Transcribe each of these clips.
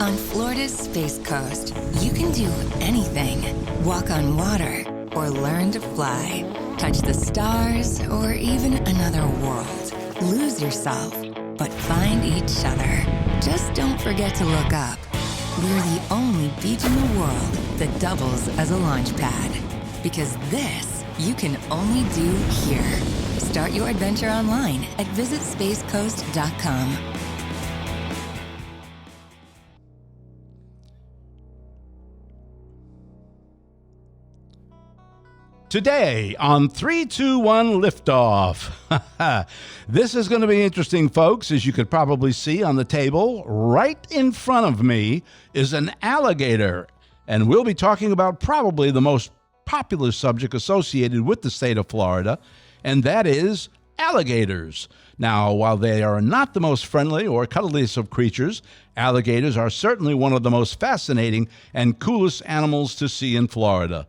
On Florida's Space Coast, you can do anything. Walk on water or learn to fly. Touch the stars or even another world. Lose yourself, but find each other. Just don't forget to look up. We're the only beach in the world that doubles as a launch pad. Because this, you can only do here. Start your adventure online at visitspacecoast.com. Today on 321 Liftoff. This is going to be interesting, folks. As you could probably see on the table, right in front of me is an alligator. And we'll be talking about probably the most popular subject associated with the state of Florida, and that is alligators. Now, while they are not the most friendly or cuddliest of creatures, alligators are certainly one of the most fascinating and coolest animals to see in Florida.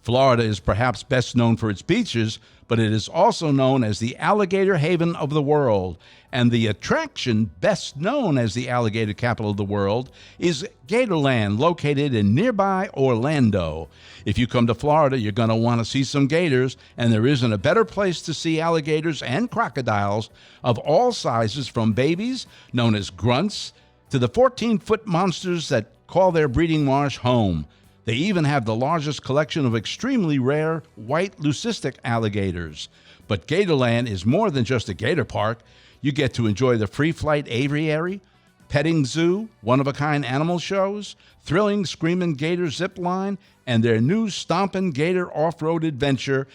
Florida is perhaps best known for its beaches, but it is also known as the alligator haven of the world. And the attraction best known as the alligator capital of the world is Gatorland, located in nearby Orlando. If you come to Florida, you're going to want to see some gators, and there isn't a better place to see alligators and crocodiles of all sizes, from babies, known as grunts, to the 14-foot monsters that call their breeding marsh home. They even have the largest collection of extremely rare white leucistic alligators. But Gatorland is more than just a gator park. You get to enjoy the free flight aviary, petting zoo, one-of-a-kind animal shows, thrilling screaming gator zip line, and their new Stompin' Gator off-road adventure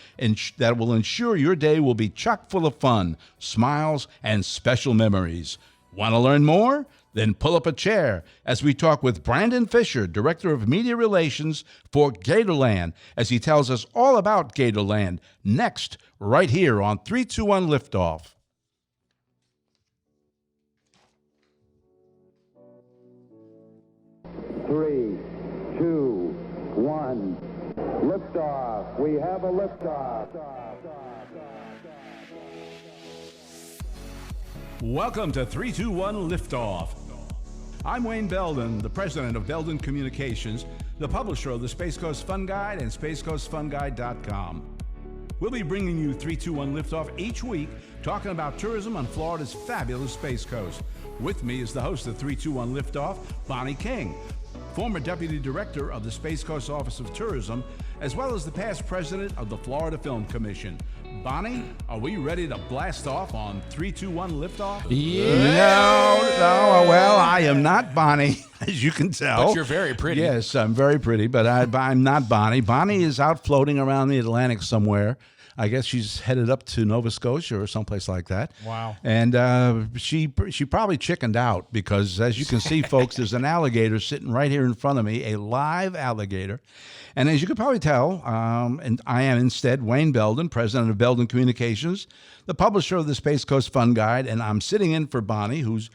that will ensure your day will be chock full of fun, smiles, and special memories. Want to learn more? Then pull up a chair as we talk with Brandon Fisher, Director of Media Relations for Gatorland, as he tells us all about Gatorland next, right here on 321 Liftoff. Three, two, one, liftoff. We have a liftoff. Welcome to 321 Liftoff. I'm Wayne Belden, the president of Belden Communications, the publisher of the Space Coast Fun Guide and SpaceCoastFunGuide.com. We'll be bringing you 321 Liftoff each week, talking about tourism on Florida's fabulous Space Coast. With me is the host of 321 Liftoff, Bonnie King, former deputy director of the Space Coast Office of Tourism, as well as the past president of the Florida Film Commission. Bonnie, are we ready to blast off on 321 Liftoff? Yeah. No, well, I am not Bonnie, as you can tell. But you're very pretty. Yes, I'm very pretty, but I'm not Bonnie. Bonnie is out floating around the Atlantic somewhere. I guess she's headed up to Nova Scotia or someplace like that. Wow. And she probably chickened out because, as you can see, folks, there's an alligator sitting right here in front of me, a live alligator. And as you can probably tell, and I am instead Wayne Belden, president of Belden Communications, the publisher of the Space Coast Fun Guide, and I'm sitting in for Bonnie, who's,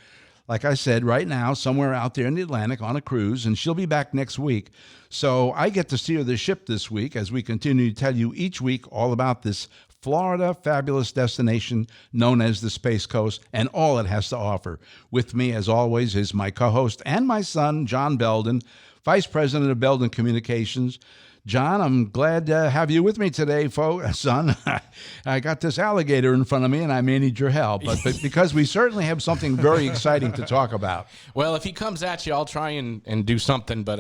like I said, right now somewhere out there in the Atlantic on a cruise, and she'll be back next week. So I get to steer the ship this week as we continue to tell you each week all about this Florida fabulous destination known as the Space Coast and all it has to offer. With me, as always, is my co-host and my son, John Belden, Vice President of Belden Communications. John, I'm glad to have you with me today, son. I got this alligator in front of me, and I may need your help, but because we certainly have something very exciting to talk about. Well, if he comes at you, I'll try and do something, but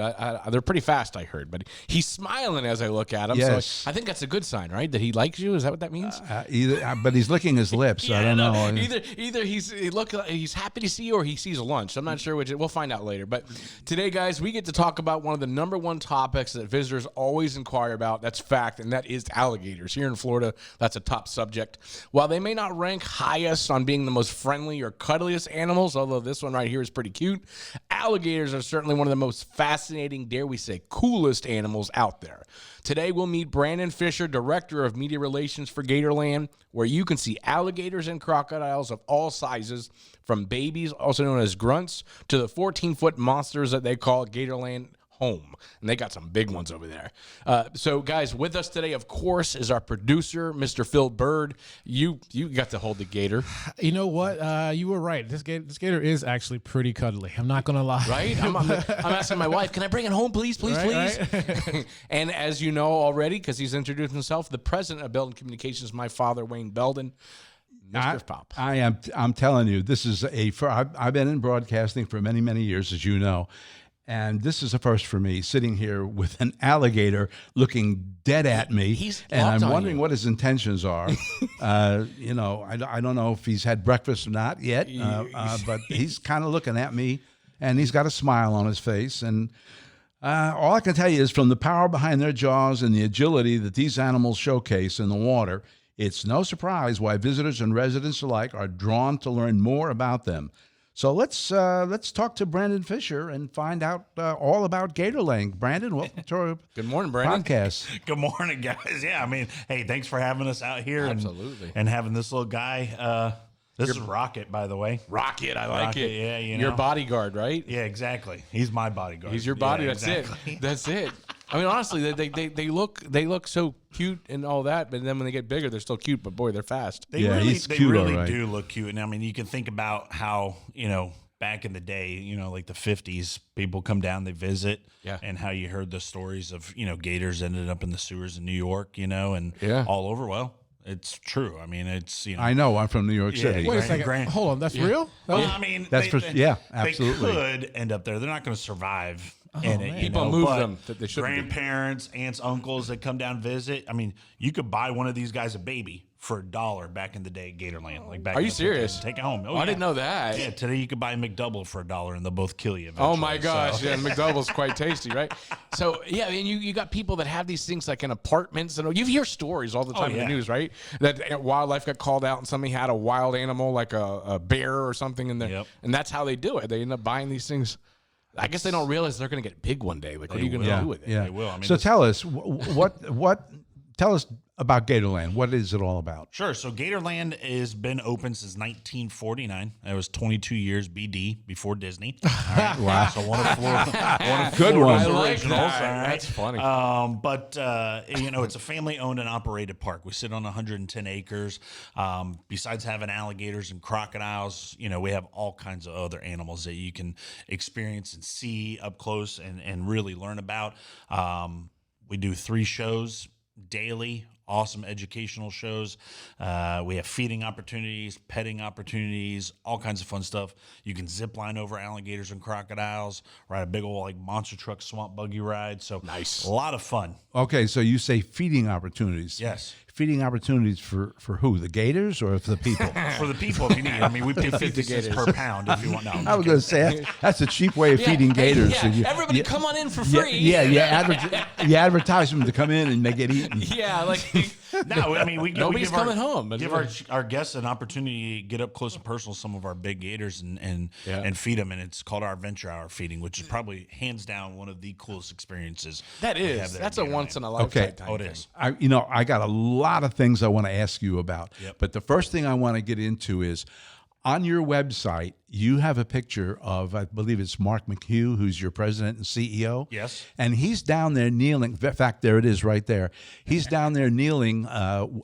they're pretty fast, I heard. But he's smiling as I look at him, yes. So I think that's a good sign, right? That he likes you? Is that what that means? But he's licking his lips. Yeah, I don't know. Either he's happy to see you or he sees lunch. I'm not sure which. We'll find out later. But today, guys, we get to talk about one of the number one topics that visitors always inquire about. That's fact, and that is alligators. Here in Florida, that's a top subject. While they may not rank highest on being the most friendly or cuddliest animals, although this one right here is pretty cute, alligators are certainly one of the most fascinating, dare we say, coolest animals out there. Today, we'll meet Brandon Fisher, Director of Media Relations for Gatorland, where you can see alligators and crocodiles of all sizes, from babies, also known as grunts, to the 14-foot monsters that they call Gatorland home. And they got some big ones over there. So, guys, with us today, of course, is our producer, Mr. Phil Bird. You got to hold the gator. You know what? You were right. This gator is actually pretty cuddly. I'm not going to lie. Right? I'm asking my wife, can I bring it home, please, please, please? Right. And as you know already, because he's introduced himself, the president of Belden Communications, my father, Wayne Belden. Mr. Pop. I'm telling you, this is I've been in broadcasting for many, many years, as you know. And this is a first for me, sitting here with an alligator looking dead at me. And I'm wondering what his intentions are. I don't know if he's had breakfast or not yet, but he's kind of looking at me, and he's got a smile on his face. And all I can tell you is, from the power behind their jaws and the agility that these animals showcase in the water, it's no surprise why visitors and residents alike are drawn to learn more about them. So let's talk to Brandon Fisher and find out all about Gatorland. Brandon, welcome to our Good morning, Brandon. podcast. Good morning, guys. Yeah, I mean, hey, thanks for having us out here. Absolutely. And having this little guy. This is Rocket, by the way. Rocket, I like Rocket, it. yeah, Your bodyguard, right? Yeah, exactly. He's my bodyguard. He's your body. Yeah, That's exactly. it. That's it. I mean, honestly, they look so cute and all that, but then when they get bigger, they're still cute. But boy, they're fast. They really right. do look cute. And I mean, you can think about how, back in the day, like the 50s, people come down, they visit, and how you heard the stories of, gators ended up in the sewers in New York, and all over. Well, it's true. I mean, it's, I know. I'm from New York City. Wait a second. Hold on. That's real? Well, I mean, absolutely. They could end up there. They're not going to survive in it. People move but them that they shouldn't be. Grandparents, aunts, uncles that come down and visit. I mean, you could buy one of these guys a baby for $1 back in the day at Gatorland. Like back Are in you the serious? 50s. Take it home. Oh, I didn't know that. Yeah, today you could buy a McDouble for $1 and they'll both kill you eventually. Oh my gosh, So. yeah, McDouble's quite tasty, right? So yeah, I mean, you got people that have these things like in apartments, and you hear stories all the time in the news, right? That wildlife got called out and somebody had a wild animal like a bear or something in there, and that's how they do it. They end up buying these things. I guess they don't realize they're going to get big one day. Like, what are you going to do with it? Yeah, They will. I mean, so tell us tell us about Gatorland. What is it all about? Sure. So Gatorland has been open since 1949. That was 22 years BD before Disney. All right. Wow. So one of Good Florida's one. I like originals. that. All right. That's funny. But it's a family-owned and operated park. We sit on 110 acres. Besides having alligators and crocodiles, we have all kinds of other animals that you can experience and see up close and really learn about. We do 3 shows daily. Awesome educational shows. We have feeding opportunities, petting opportunities, all kinds of fun stuff. You can zip line over alligators and crocodiles, ride a big old monster truck swamp buggy ride. So nice. A lot of fun. Okay, so you say feeding opportunities. Yes. Feeding opportunities for who? The gators or for the people? For the people, if you need. I mean, we pay 50 cents per pound if you want. No, I was going to say that's a cheap way of feeding gators. Yeah. So Everybody come on in for free. You advertise them to come in and they get eaten. Yeah, like no, I mean, nobody's coming home. Give our guests an opportunity to get up close and personal with some of our big gators and feed them, and it's called our Adventure Hour feeding, which is probably hands down one of the coolest experiences. That is. That's a once in a lifetime. Okay. It is. I got a lot of things I want to ask you about. Yep. But the first thing I want to get into is, on your website, you have a picture of, I believe it's Mark McHugh, who's your president and CEO. Yes. And he's down there kneeling. In fact, there it is right there. He's down there kneeling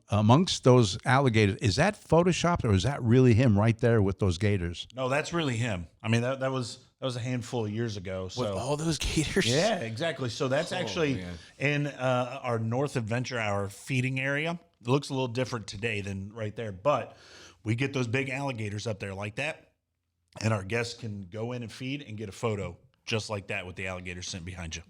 amongst those alligators. Is that photoshopped, or is that really him right there with those gators? No, that's really him. I mean, that was a handful of years ago. So. With all those gators? Yeah, exactly. So that's actually in our North Adventure Hour feeding area. It looks a little different today than right there, but we get those big alligators up there like that, and our guests can go in and feed and get a photo just like that with the alligator sent behind you.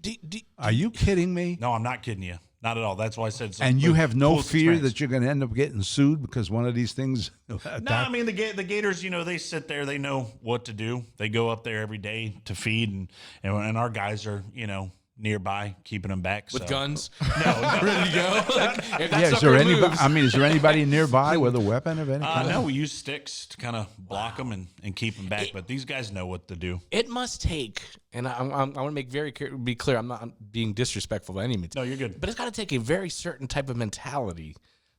Are you kidding me? No, I'm not kidding you. Not at all. That's why I said. And you have no fear that you're going to end up getting sued because one of these things? No, I mean the gators. They sit there. They know what to do. They go up there every day to feed, and our guys are nearby keeping them back with so. guns. No, ready to go. Is there anybody? I mean, is there anybody nearby with a weapon of any kind? No, we use sticks to kind of block them and keep them back. But these guys know what to do. It must take, and I want to make be clear. I'm not being disrespectful by any means. No, you're good. But it's got to take a very certain type of mentality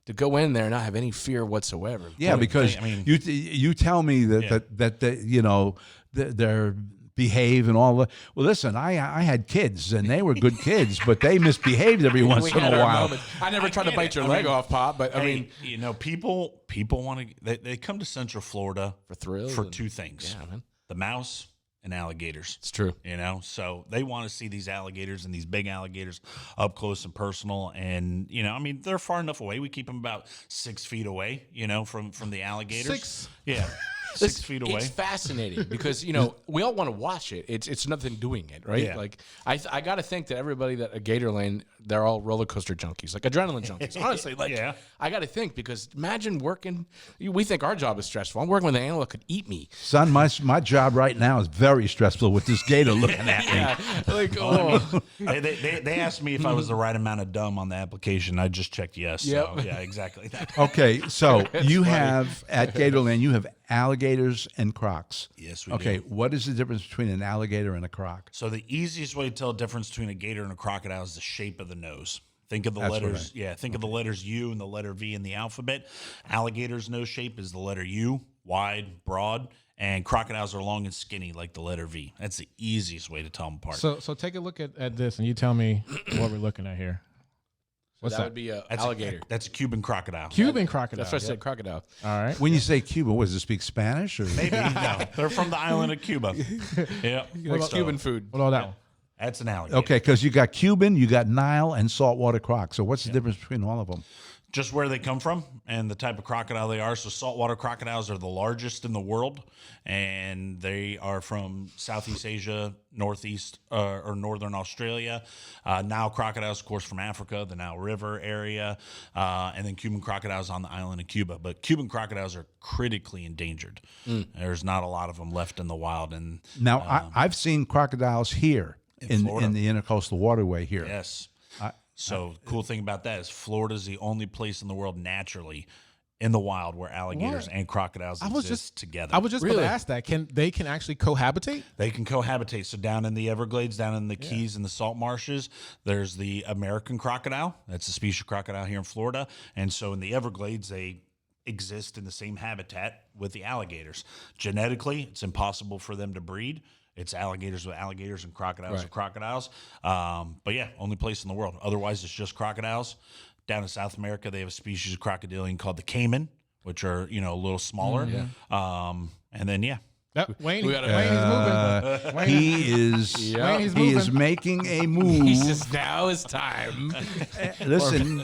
to go in there and not have any fear whatsoever. Yeah, because you tell me that they're behave and all the. Well, listen, I had kids and they were good kids, but they misbehaved every once We in had a our while. moments. I never tried to bite your leg off, Pop, but I mean, you know, people want to. They come to Central Florida for thrills for and- two things: yeah, man. the mouse and alligators. It's true. You know, so they want to see these alligators and these big alligators up close and personal. And you know, I mean, they're far enough away. We keep them about 6 feet away. You know, from the alligators. 6? Yeah. 6 feet away. It's fascinating because we all want to watch it. It's nothing doing it, right? Yeah. Like I got to think that everybody at Gatorland, they're all roller coaster junkies, like adrenaline junkies. Honestly, like Yeah. I got to think because imagine working. We think our job is stressful. I'm working with an animal that could eat me. Son, my job right now is very stressful with this gator looking at me. Yeah, like oh, They asked me if I was the right amount of dumb on the application. I just checked yes. Yep. So, yeah, exactly. Okay, so you have at Gatorland, you have alligators and crocs. Yes, we Okay, do. what is the difference between an alligator and a croc? So the easiest way to tell the difference between a gator and a crocodile is the shape of the nose. Think of the That's what letters. Yeah, think of the letters U and the letter V in the alphabet. Alligator's nose shape is the letter U, wide, broad, and crocodiles are long and skinny like the letter V. That's the easiest way to tell them apart. So take a look at this, and you tell me what we're looking at here. What's that that? would be a That's alligator. that's a Cuban crocodile. Cuban crocodile. That's what I said. Crocodile. All right. When you say Cuba, what does it speak Spanish or? Maybe no, they're from the island of Cuba. Yeah, Like Cuban food. What about that one? that's an alligator. Okay, because you got Cuban, you got Nile, and saltwater croc. So what's the difference between all of them? Just where they come from and the type of crocodile they are. So saltwater crocodiles are the largest in the world, and they are from Southeast Asia, Northeast or Northern Australia. Nile crocodiles, of course, from Africa, the Nile River area, and then Cuban crocodiles on the island of Cuba. But Cuban crocodiles are critically endangered. There's not a lot of them left in the wild. And Now, I've seen crocodiles here in Florida. the intercoastal waterway here. yes. So cool thing about that is Florida is the only place in the world naturally in the wild where alligators What? and crocodiles I was exist just together. I was just going Really? to ask that. They can actually cohabitate? They can cohabitate. So down in the Everglades, down in the Keys and the salt marshes, there's the American crocodile. That's a species of crocodile here in Florida. And so in the Everglades, they exist in the same habitat with the alligators. Genetically, it's impossible for them to breed. It's alligators with alligators and crocodiles with crocodiles. But yeah, only place in the world. Otherwise, it's just crocodiles. Down in South America, they have a species of crocodilian called the caiman, which are, a little smaller. And then, yeah. Yep. Wayne, We gotta- Wayne, he's moving. Wayne, He is Wayne, he's he is moving. making a move. He says now is time. Listen.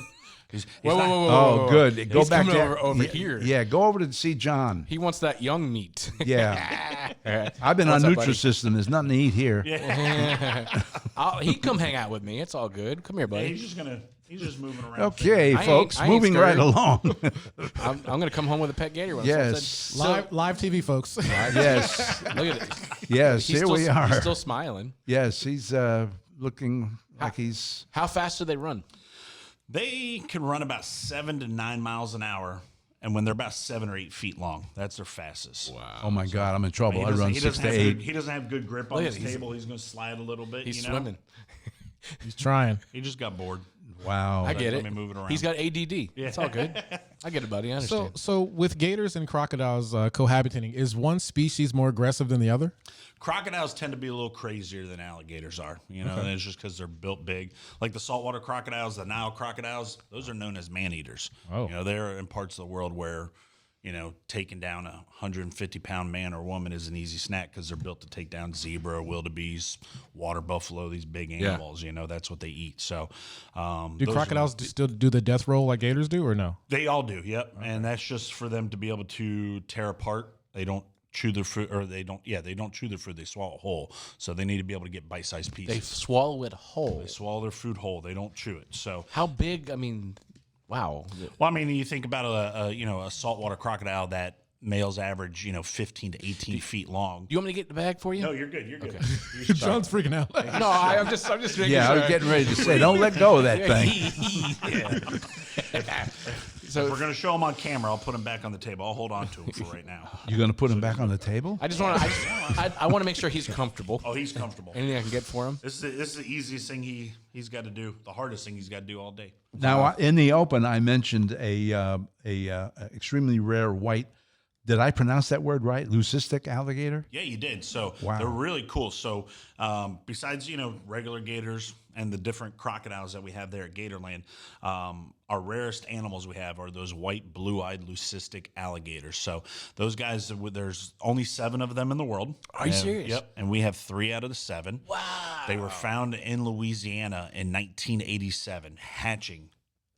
Whoa, Oh, good. Go He's back coming there. over Yeah, here. Yeah, go over to see John. He wants that young meat. Yeah. I've been What's on up, buddy? Nutrisystem. There's nothing to eat here. He'd come hang out with me. It's all good. Come here, buddy. He's just moving around. Okay, I ain't- folks, I ain't moving right scared. along. I'm gonna come home with a pet gator. When Yes. live TV, folks. Yes. Look at it. Yes, He's here still, we are. He's still smiling. Yes, he's looking like he's. How fast do they run? They can run about 7 to 9 miles an hour. And when they're about 7 or 8 feet long, that's their fastest. Wow. Oh my God, I'm in trouble. I run 6 to 8. He doesn't have good grip on Look his at it, he's- table. He's going to slide a little bit. He's you know? swimming. He's trying. He just got bored. Wow. I get let it. me move it around. He's got ADD. It's all good. I get it, buddy. I So, understand. so with gators and crocodiles cohabitating, is one species more aggressive than the other? Crocodiles tend to be a little crazier than alligators are, and it's just because they're built big. Like the saltwater crocodiles, the Nile crocodiles, those are known as man-eaters. Oh. They're in parts of the world where, taking down a 150-pound man or woman is an easy snack because they're built to take down zebra, wildebeest, water buffalo, these big animals. That's what they eat. So, Do crocodiles still do the death roll like gators do, or no? They all do, yep. Okay. And that's just for them to be able to tear apart. They don't chew their food, or they don't chew their food. They swallow it whole. So they need to be able to get bite-sized pieces. They swallow it whole. They swallow their food whole. They don't chew it. So How big? I mean, wow. well, I mean, you think about a saltwater crocodile that males average 15 to 18 feet long. Do you want me to get the bag for you? No, you're good. You're good. John's freaking out. No, I'm just making Yeah, I sure. was getting ready to say, don't let go of that thing. So if we're gonna show him on camera, I'll put him back on the table. I'll hold on to him for right now. You're going to put him back on the table? I just want to. I want to make sure he's comfortable. Oh, he's comfortable. Anything I can get for him? This is the easiest thing he's got to do. The hardest thing he's got to do all day. Now, in the open, I mentioned a extremely rare white Did I pronounce that word right? Leucistic alligator? Yeah, you did. So Wow. they're really cool. So besides, regular gators and the different crocodiles that we have there at Gatorland, our rarest animals we have are those white, blue-eyed leucistic alligators. So those guys, there's only 7 of them in the world. Are you serious? Yep. And we have 3 out of the 7. Wow. They were found in Louisiana in 1987, hatching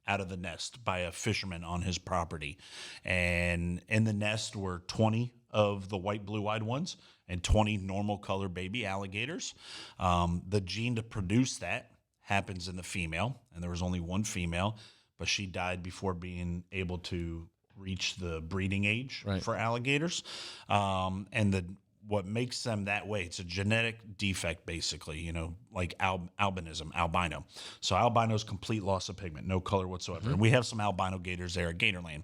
out of the nest by a fisherman on his property. And in the nest were 20 of the white blue-eyed ones and 20 normal color baby alligators. The gene to produce that happens in the female, and there was only one female, but she died before being able to reach the breeding age for alligators. And what makes them that way, it's a genetic defect, basically, like albinism, albino. So albino is complete loss of pigment, no color whatsoever. And we have some albino gators there at Gatorland.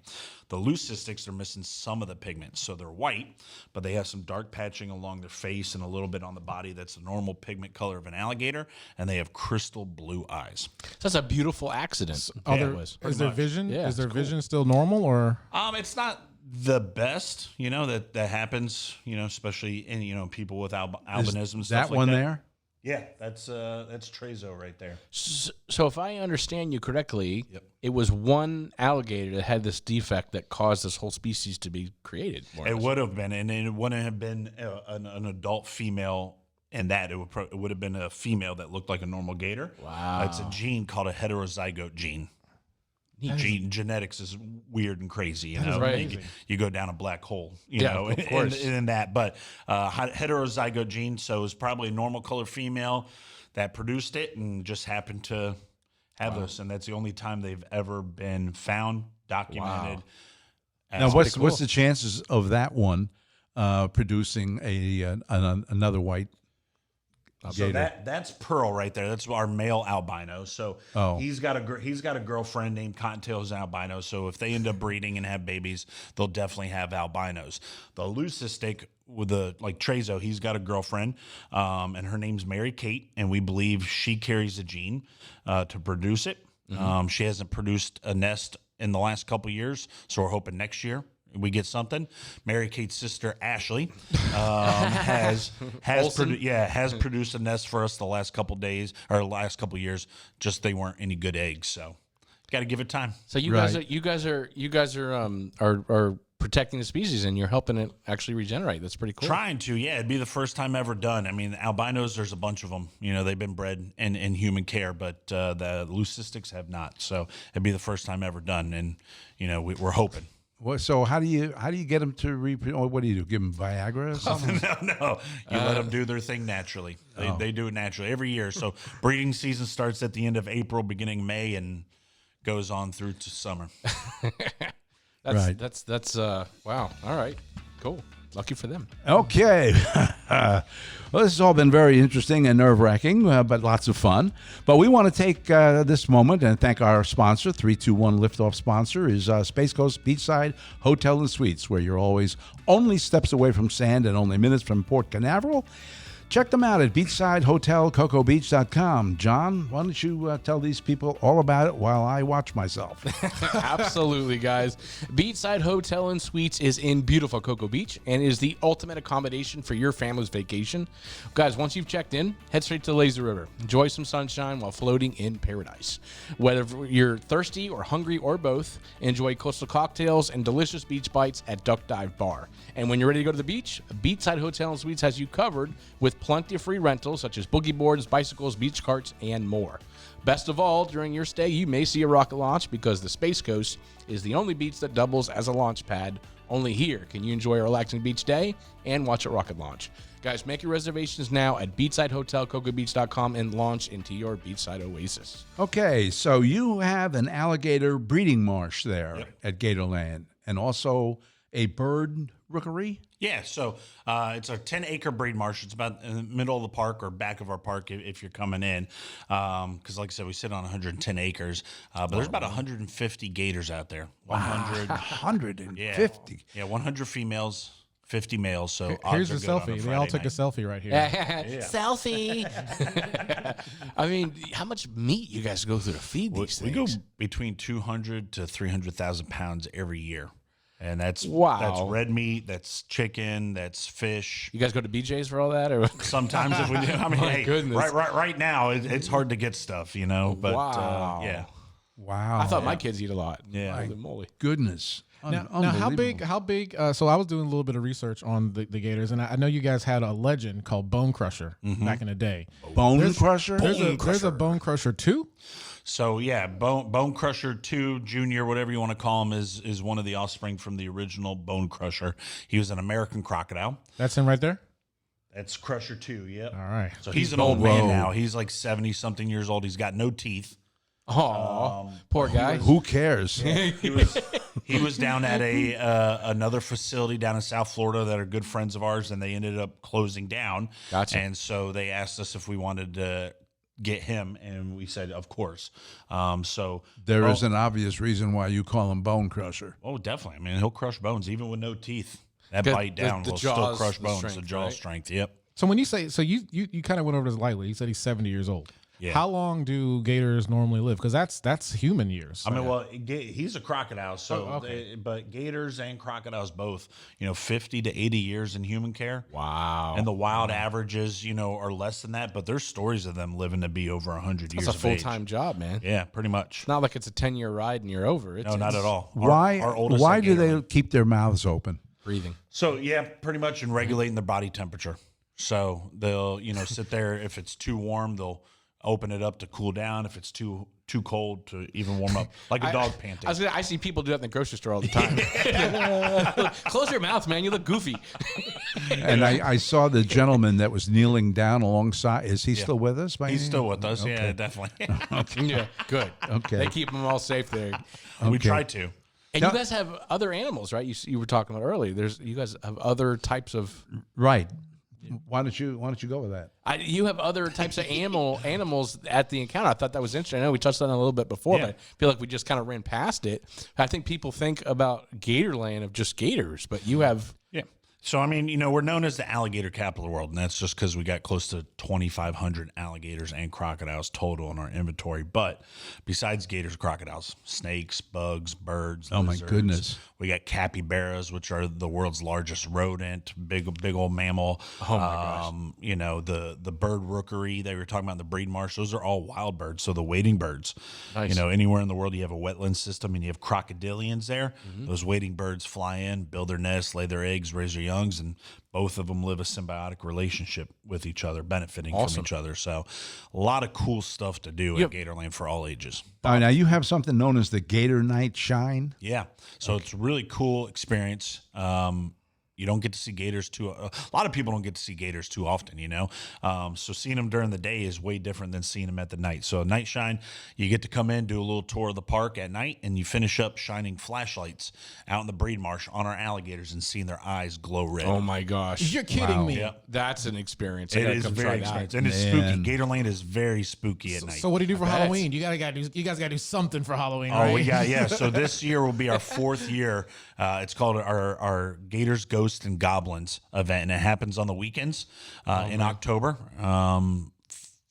The leucistics are missing some of the pigment. So they're white, but they have some dark patching along their face and a little bit on the body that's the normal pigment color of an alligator, and they have crystal blue eyes. That's a beautiful accident. Is their vision? Yeah, is their it's vision still normal or? It's not the best, that happens, especially in, people with albinism and stuff That like one that. there? Yeah, that's Trezo right there. So if I understand you correctly, it was one alligator that had this defect that caused this whole species to be created. It would have been, and it wouldn't have been an adult female. And that it would have been a female that looked like a normal gator. Wow. It's a gene called a heterozygote gene. Genetics is weird and crazy, you know. right. You go down a black hole, Yeah, know, of course. in that. But heterozygote gene, so it's probably a normal color female that produced it and just happened to have this, and that's the only time they've ever been found, documented. Now, what's the chances of that one producing another white So gator? that's Pearl right there. That's our male albino. So Oh. he's got a girlfriend named Cottontail's albino. So if they end up breeding and have babies, they'll definitely have albinos. The leucistic with Trezo, he's got a girlfriend, and her name's Mary Kate, and we believe she carries a gene to produce it. She hasn't produced a nest in the last couple years, so we're hoping next year we get something. Mary Kate's sister Ashley has produced a nest for us the last couple days or last couple years. Just they weren't any good eggs, so got to give it time. So you guys are protecting the species and you're helping it actually regenerate. That's pretty cool. Trying to, yeah. It'd be the first time ever done. I mean, albinos, there's a bunch of them. You know, they've been bred in human care, but the leucistics have not. So it'd be the first time ever done, and you know, we're hoping. Well, so how do you get them to reproduce? What do you do? Give them Viagra or something? No. You let them do their thing naturally. They do it naturally every year. So breeding season starts at the end of April, beginning May, and goes on through to summer. That's wow. All right. Cool. Lucky for them. Okay. Well, this has all been very interesting and nerve-wracking, but lots of fun. But we want to take this moment and thank our sponsor. 321 Liftoff sponsor is Space Coast Beachside Hotel and Suites, where you're always only steps away from sand and only minutes from Port Canaveral. Check them out at beachsidehotelcocobeach.com. John, why don't you tell these people all about it while I watch myself? Absolutely, guys. Beachside Hotel and Suites is in beautiful Cocoa Beach and is the ultimate accommodation for your family's vacation. Guys, once you've checked in, head straight to the lazy river. Enjoy some sunshine while floating in paradise. Whether you're thirsty or hungry or both, enjoy coastal cocktails and delicious beach bites at Duck Dive Bar. And when you're ready to go to the beach, Beachside Hotel and Suites has you covered with plenty of free rentals such as boogie boards, bicycles, beach carts, and more. Best of all, during your stay, you may see a rocket launch because the Space Coast is the only beach that doubles as a launch pad. Only here can you enjoy a relaxing beach day and watch a rocket launch. Guys, make your reservations now at beachsidehotelcocobeach.com and launch into your beachside oasis. Okay, so you have an alligator breeding marsh there at Gatorland, and also a bird rookery? Yeah, so it's a 10-acre breed marsh. It's about in the middle of the park or back of our park if you're coming in. Because like I said, we sit on 110 acres. But there's about 150 gators out there. 150? Yeah, 100 females, 50 males. So Here's odds the are good on selfie. a They all Friday took a night. selfie right here. Selfie. I mean, how much meat you guys go through to feed these We go things? between 200 to 300,000 pounds every year. And that's Wow. red meat, that's chicken, that's fish. You guys go to BJ's for all that, or Sometimes if we do, I mean, My hey, goodness. right now it's hard to get stuff, you know. But Wow. yeah, Wow. I thought my kids eat a lot. Yeah. Holy moly. Goodness. Now, how big? So I was doing a little bit of research on the Gators, and I know you guys had a legend called Bone Crusher back in the day. Bone Crusher? There's a Bone Crusher too. So yeah, Bone Crusher 2 Junior, whatever you want to call him, is one of the offspring from the original Bone Crusher. He was an American crocodile. That's him right there. That's Crusher 2. Yep. All right. So he's an old man now. He's like 70 something years old. He's got no teeth. Oh, poor guy. Who cares? He was down at another facility down in South Florida that are good friends of ours, and they ended up closing down. Gotcha. And so they asked us if we wanted to get him, and we said, of course. So There is an obvious reason why you call him Bone Crusher. oh, definitely. I mean, he'll crush bones even with no teeth. That Good. bite down The will still jaws, crush the bones. strength, The jaw right? strength. Yep. So when you say you kind of went over this lightly. You said he's 70 years old. Yeah. How long do gators normally live? Because that's human years. I mean, well, he's a crocodile, so Oh, okay. but gators and crocodiles both, 50 to 80 years in human care. Wow. And the wild averages, are less than that, but there's stories of them living to be over 100 years That's a of age. full-time job, man. Yeah, pretty much. It's not like it's a 10-year ride and you're over. It's, No, not at all. Why oldest why at do they Gatorland. keep their mouths open? breathing. So yeah, pretty much in regulating their body temperature. So they'll, sit there. If it's too warm, they'll open it up to cool down. If it's too cold, to even warm up, like a dog panting. I see people do that in the grocery store all the time. Close your mouth, man. You look goofy. And I saw the gentleman that was kneeling down alongside. Is he still with us? He's still with us. Yeah, definitely. Yeah, good. Okay. They keep them all safe there. We try to. And you guys have other animals, right? You were talking about earlier. You guys have other types of. Right. Why don't you go with that? You have other types of animals at the encounter. I thought that was interesting. I know we touched on it a little bit before, but I feel like we just kind of ran past it. I think people think about Gatorland of just gators, but you have. Yeah. So, I mean, we're known as the alligator capital of the world, and that's just because we got close to 2,500 alligators and crocodiles total in our inventory. But besides gators, crocodiles, snakes, bugs, birds, Oh, my lizards. goodness. We got capybaras, which are the world's largest rodent, big old mammal. Oh, my gosh. The bird rookery they were talking about in the breed marsh, those are all wild birds. So the wading birds, Nice. anywhere in the world you have a wetland system and you have crocodilians there, Mm-hmm. those wading birds fly in, build their nests, lay their eggs, raise their youngs, and both of them live a symbiotic relationship with each other, benefiting from each other. So a lot of cool stuff to do at Gatorland for all ages. Now you have something known as the Gator Night Shine. Yeah. So it's a really cool experience. You don't get to see gators a lot of people don't get to see gators too often, So seeing them during the day is way different than seeing them at the night. So night shine, you get to come in, do a little tour of the park at night, and you finish up shining flashlights out in the breed marsh on our alligators and seeing their eyes glow red. Oh my gosh! You're kidding me. Yeah. That's an experience. I It gotta is come very try that. expensive. And it's Man. spooky. Gatorland is very spooky at night. So what do you do for bet. Halloween? You guys got to do something for Halloween, Oh, right? we got, yeah. So this year will be our 4th year. It's called our Gators, Ghosts, and Goblins event, and it happens on the weekends in October.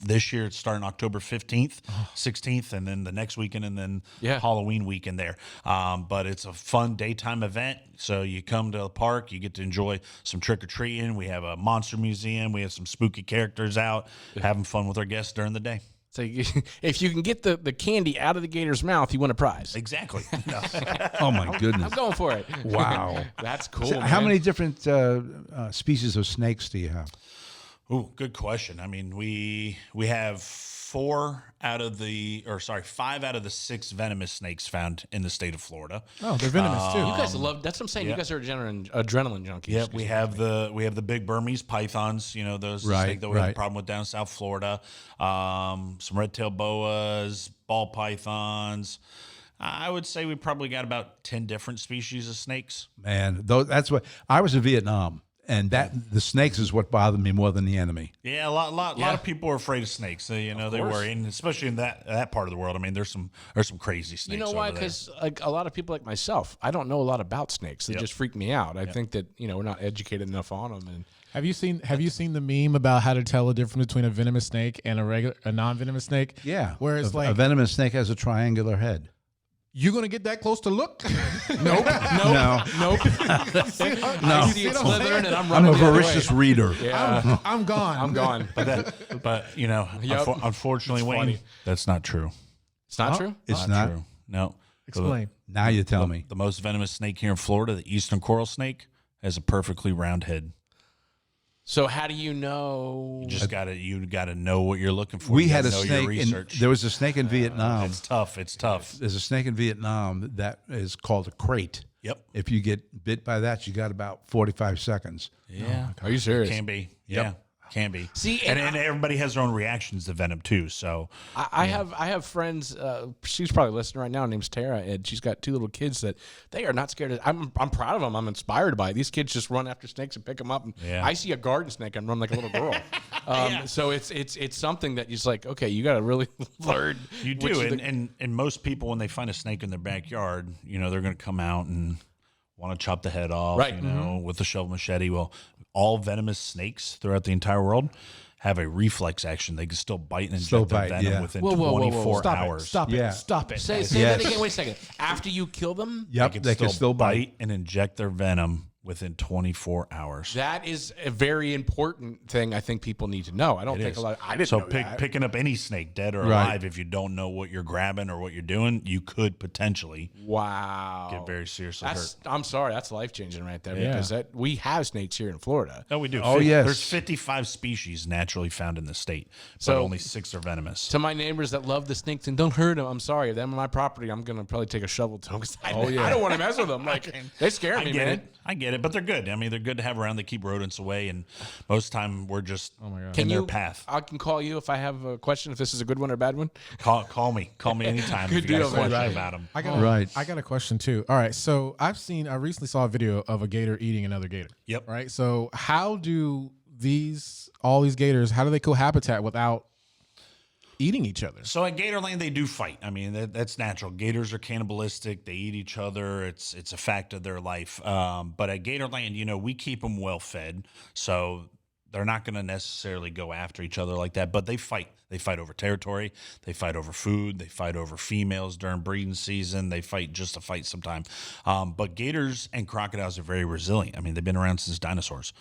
This year it's starting October 15th, 16th, and then the next weekend, and then Halloween weekend there. But it's a fun daytime event. So you come to the park, you get to enjoy some trick-or-treating. We have a monster museum. We have some spooky characters out, having fun with our guests during the day. So if you can get the candy out of the gator's mouth, you win a prize. Exactly. Oh my goodness! I'm going for it. Wow. That's cool. So man. how many different species of snakes do you have? Ooh, good question. I mean, we have 5 out of the 6 venomous snakes found in the state of Florida. Oh, they're venomous too. You guys love. That's what I'm saying. You guys are adrenaline junkies. Yep, we have the big Burmese pythons. Those Right, snake that we have a right. problem with down in South Florida. Some red-tailed boas, ball pythons. I would say we probably got about 10 different species of snakes. Man, that's what I was in Vietnam, and the snakes is what bothered me more than the enemy. Yeah, a lot of people are afraid of snakes. So, they worry, and especially in that part of the world. I mean, there's some crazy snakes. You know why? over there. Because like a lot of people like myself, I don't know a lot about snakes. They just freak me out. I think that we're not educated enough on them. And Have you seen the meme about how to tell the difference between a venomous snake and a non-venomous snake? Yeah, Where it's a venomous snake has a triangular head. You gonna get that close to look? Nope. No. Nope. I see it slithering, and I'm I'm running a the other voracious way. reader. Yeah. I'm gone. I'm gone. But you know, Yep. unfortunately, It's Wayne, funny. that's not true. It's not true? It's not. True. No. Explain. Now you tell me. The most venomous snake here in Florida, the eastern coral snake, has a perfectly round head. So how do you know? You gotta know what you're looking for. We You had a gotta know your snake. research. There was a snake in Vietnam. It's tough. It's tough. There's a snake in Vietnam that is called a crate. Yep. If you get bit by that, you got about 45 seconds. Yeah. Are you serious? Can be. Yeah. Can be. See, and and everybody has their own reactions to venom too. So I have friends. She's probably listening right now. Her name's Tara, and she's got 2 little kids that they are not scared. I'm proud of them. I'm inspired by it. These kids just run after snakes and pick them up. And Yeah. I see a garden snake and run like a little girl. So it's something that you're just like, okay, you got to really learn. you which do, of the- and most people when they find a snake in their backyard, you know, they're going to come out and want to chop the head off, Right. You know, with a shovel machete. Well, all venomous snakes throughout the entire world have a reflex action. They can still bite and Still inject their bite, venom yeah. within Whoa, whoa, whoa, whoa. 24 Stop hours. it. Stop Yeah. it. Stop it. Say Yes. that again. Wait a second. After you kill them, Yep, they can still bite. and inject their venom within 24 hours. that is a very important thing. I think people need to know. I don't think is. a lot. I didn't So know that. picking up any snake, dead or Right. alive, if you don't know what you're grabbing or what you're doing, you could potentially Wow. get very seriously That's, hurt. I'm sorry, that's life changing right there Yeah. because we have snakes here in Florida. No, we do. Oh, yes. There's 55 species naturally found in the state, but So- only 6 are venomous. To my neighbors that love the snakes and don't hurt them, I'm sorry. If they're on my property, I'm gonna probably take a shovel to them because I don't want to mess with them. Like they scare me, man. I get it, but they're good. I mean, they're good to have around. They keep rodents away, and most of the time we're just in their path. I can call you if I have a question. If this is a good one or a bad one. Call me anytime if you deal, got a question man. about them. I got a question too. All right, so I recently saw a video of a gator eating another gator. Yep. Right. So how do all these gators? How do they cohabitat without eating each other? So at Gatorland, they do fight. I mean, that's natural. Gators are cannibalistic. They eat each other. It's a fact of their life. But at Gatorland, you know, we keep them well fed, so they're not going to necessarily go after each other like that. But they fight. They fight over territory. They fight over food. They fight over females during breeding season. They fight just to fight sometimes. But gators and crocodiles are very resilient. I mean, they've been around since dinosaurs.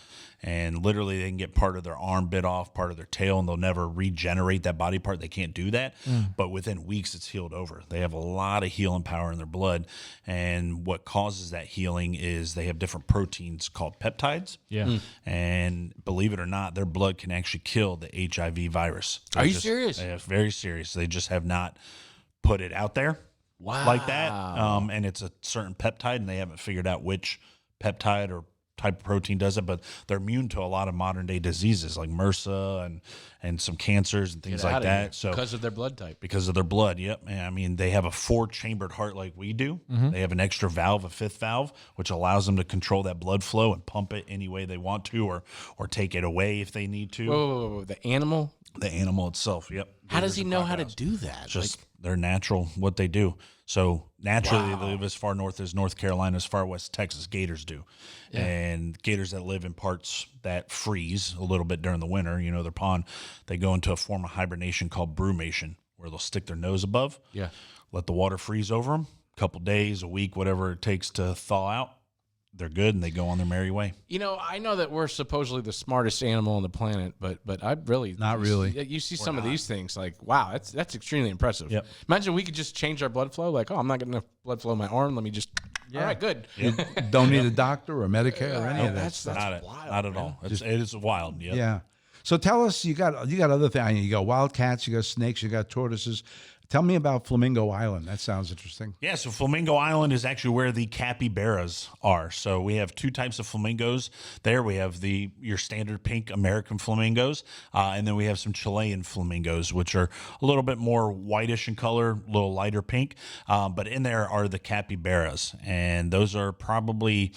And literally they can get part of their arm bit off, part of their tail, and they'll never regenerate that body part. They can't do that. But within weeks, it's healed over. They have a lot of healing power in their blood. And what causes that healing is they have different proteins called peptides. Yeah. And believe it or not, their blood can actually kill the HIV virus. Are you serious? They are very serious. They just have not put it out there like that. And it's a certain peptide, and they haven't figured out which peptide or type of protein does it, but they're immune to a lot of modern day diseases like MRSA and some cancers and things Get like outta here. that. So because of their blood type. because of their blood, yep. And I mean, they have a 4-chambered heart like we do. They have an extra valve, a 5th valve, which allows them to control that blood flow and pump it any way they want to, or take it away if they need to. Whoa. The animal. The animal itself, yep. How does Gators he and know how to crocodiles. do that? Just they're natural, what they do. So naturally, they live as far north as North Carolina, as far west as Texas. Gators do, and gators that live in parts that freeze a little bit during the winter, you know, their pond, they go into a form of hibernation called brumation, where they'll stick their nose above, let the water freeze over them, a couple days, a week, whatever it takes to thaw out. They're good, and they go on their merry way. You know, I know that we're supposedly the smartest animal on the planet, but I really Not really. You see some of these things, like wow, that's extremely impressive. Yep. Imagine we could just change our blood flow. Like, oh, I'm not getting enough blood flow in my arm. Let me just. All right, good. Don't need a doctor or Medicare or any of that That's stuff. wild. Not at all. It is wild. Yep. Yeah. So tell us, you got other things. You got wildcats, you got snakes, you got tortoises. Tell me about Flamingo Island. That sounds interesting. Yeah, so Flamingo Island is actually where the capybaras are. So we have 2 types of flamingos there. We have your standard pink American flamingos, and then we have some Chilean flamingos, which are a little bit more whitish in color, a little lighter pink. But in there are the capybaras, and those are probably,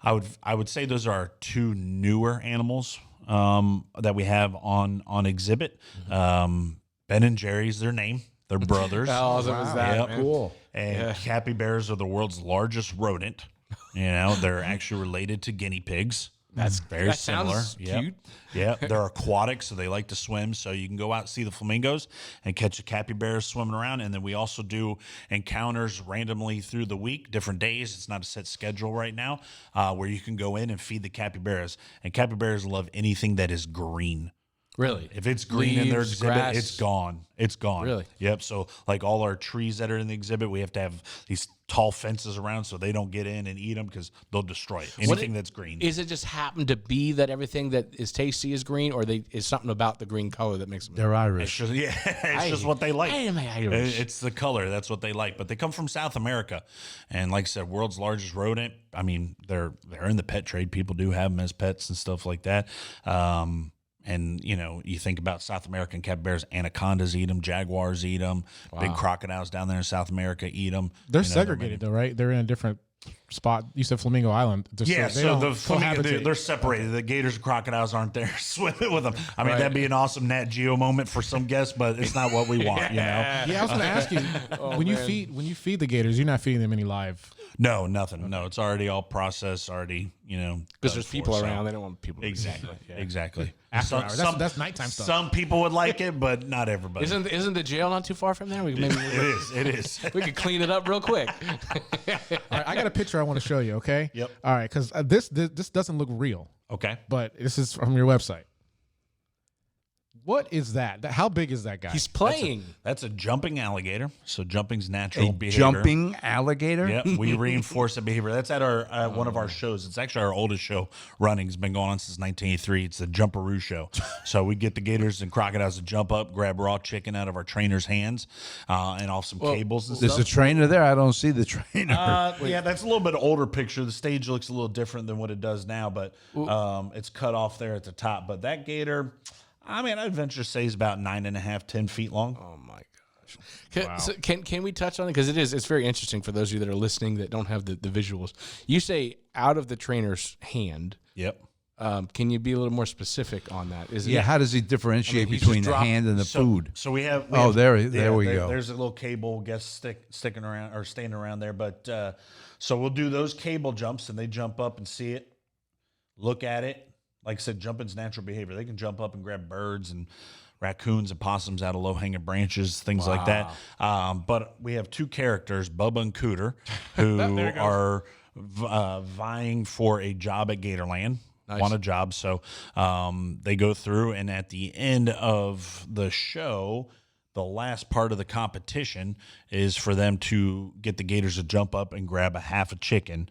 I would say those are our 2 newer animals that we have on exhibit. Ben and Jerry's their name. They're brothers. How awesome is that? Yep. Man? Cool. And capybaras are the world's largest rodent. You know, they're actually related to guinea pigs. That's very that similar. Sounds Yep. cute. Yeah, they're aquatic, so they like to swim. So you can go out and see the flamingos and catch the capybaras swimming around. And then we also do encounters randomly through the week, different days. It's not a set schedule right now, where you can go in and feed the capybaras. And capybaras love anything that is green. Really? If it's green in their Leaves, exhibit, grass. it's gone. It's gone. Really? Yep. So like all our trees that are in the exhibit, we have to have these tall fences around so they don't get in and eat them because they'll destroy it. Anything that's green. Is it just happen to be that everything that is tasty is green, or is something about the green color that makes them? They're It's Irish. just, it's just what they like. I am Irish. It's the color. That's what they like. But they come from South America. And like I said, world's largest rodent. I mean, they're in the pet trade. People do have them as pets and stuff like that. And, you know, you think about South American capybaras, anacondas eat them, jaguars eat them, big crocodiles down there in South America eat them. They're segregated though, right? They're in a different spot. You said Flamingo Island. Yeah, they so don't the flamingo, cohabitate. they're separated. The gators and crocodiles aren't there swimming with them. I mean, that'd be an awesome Nat Geo moment for some guests, but it's not what we want, you know? Yeah, I was going to ask you when you feed the gators, you're not feeding them any live. No, nothing. No, it's already all processed, already, you know. Because there's people around. They don't want people. Exactly. Exactly. After hours. That's nighttime stuff. Some people would like it, but not everybody. Isn't the jail not too far from there? It is. We could clean it up real quick. All right, I got a picture I want to show you. Okay. Yep. All right, because this doesn't look real, Okay. but this is from your website. What is that? How big is that guy? He's playing. That's a jumping alligator. So jumping's natural A behavior. jumping alligator? Yep, we reinforce the behavior. That's at our one of our shows. It's actually our oldest show running. It's been going on since 1983. It's the Jumperoo Show. So we get the gators and crocodiles to jump up, grab raw chicken out of our trainer's hands, and off some cables and There's stuff. a trainer there? I don't see the trainer. Yeah, that's a little bit older picture. The stage looks a little different than what it does now, but it's cut off there at the top. But that gator, I mean, I'd venture to say is about 9.5, 10 feet long. Oh my gosh! Can we touch on it, because it's very interesting for those of you that are listening that don't have the visuals. You say out of the trainer's hand. Yep. Can you be a little more specific on that? How does he differentiate he's between just the hand and the food? So we have. There we go. There's a little cable, sticking around or staying around there. But so we'll do those cable jumps, and they jump up and see it, look at it. Like I said, jumping's natural behavior. They can jump up and grab birds and raccoons and possums out of low-hanging branches, things like that. But we have two characters, Bubba and Cooter, who are vying for a job at Gatorland. Nice. Want a job. So they go through, and at the end of the show, the last part of the competition is for them to get the gators to jump up and grab a half a chicken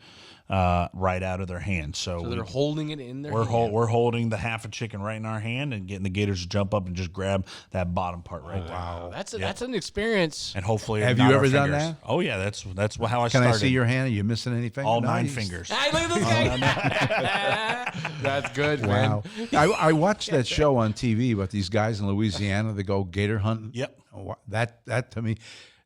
right out of their hand. So they're holding it in their we're hand. we're holding the half a chicken right in our hand and getting the gators to jump up and just grab that bottom part right there. Wow, that's an experience. And hopefully, Have not you our ever done fingers. that? Oh yeah, that's how I Can started. I see your hand? Are you missing anything? all No, 9 you- fingers? Hey, look at this guy. That's good, Wow. man. I watched that show on TV about these guys in Louisiana. They go gator hunting. Yep. That to me,